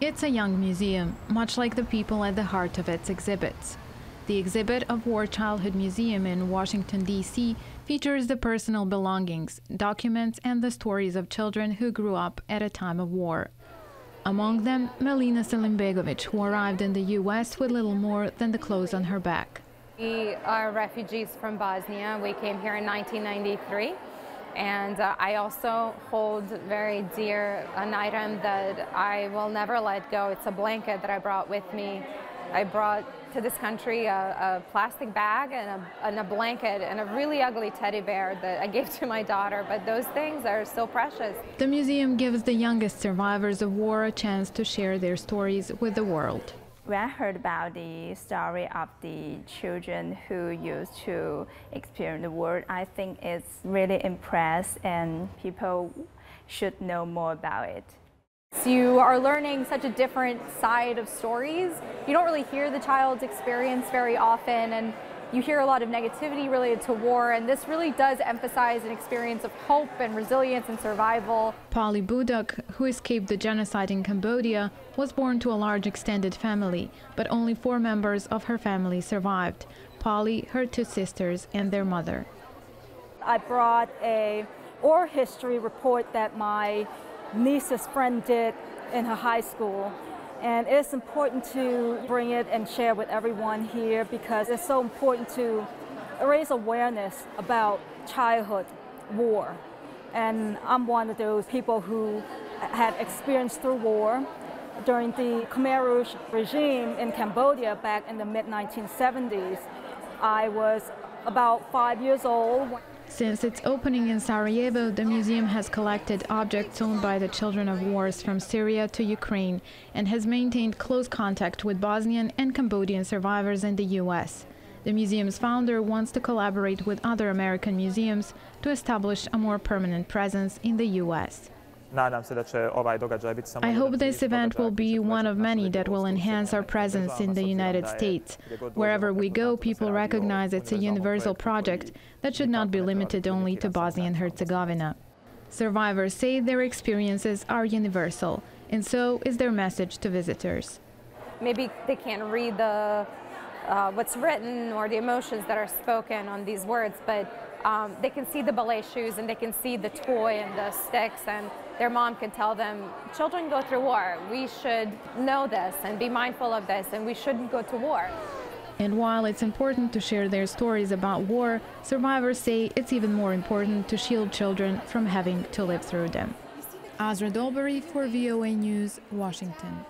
It's a young museum, much like the people at the heart of its exhibits. The exhibit of War Childhood Museum in Washington, D.C. features the personal belongings, documents, and the stories of children who grew up at a time of war. Among them, Melina Selimbegovic, who arrived in the U.S. with little more than the clothes on her back. We are refugees from Bosnia. We came here in 1993. And I also hold very dear an item that I will never let go. It's a blanket that I brought with me. I brought to this country a plastic bag and a blanket and a really ugly teddy bear that I gave to my daughter, but those things are so precious. The museum gives the youngest survivors of war a chance to share their stories with the world. When I heard about the story of the children who used to experience the war, I think it's really impressed and people should know more about it. You are learning such a different side of stories. You don't really hear the child's experience very often, and you hear a lot of negativity related to war, and this really does emphasize an experience of hope and resilience and survival. Phally Budok, who escaped the genocide in Cambodia, was born to a large extended family, but only 4 members of her family survived: Phally, her 2 sisters, and their mother. I brought a oral history report that my niece's friend did in her high school. And it's important to bring it and share with everyone here because it's so important to raise awareness about childhood war. And I'm one of those people who had experience through war during the Khmer Rouge regime in Cambodia back in the mid-1970s. I was about 5 years old. Since its opening in Sarajevo, the museum has collected objects owned by the children of wars from Syria to Ukraine and has maintained close contact with Bosnian and Cambodian survivors in the U.S. The museum's founder wants to collaborate with other American museums to establish a more permanent presence in the U.S. I hope this event will be one of many that will enhance our presence in the United States. Wherever we go, people recognize it's a universal project that should not be limited only to Bosnia and Herzegovina. Survivors say their experiences are universal, and so is their message to visitors. Maybe they can't read what's written or the emotions that are spoken on these words, but they can see the ballet shoes and they can see the toy and the sticks, and their mom can tell them, children go through war. We should know this and be mindful of this, and we shouldn't go to war. And while it's important to share their stories about war, survivors say it's even more important to shield children from having to live through them. Azra Dolberry for VOA News, Washington.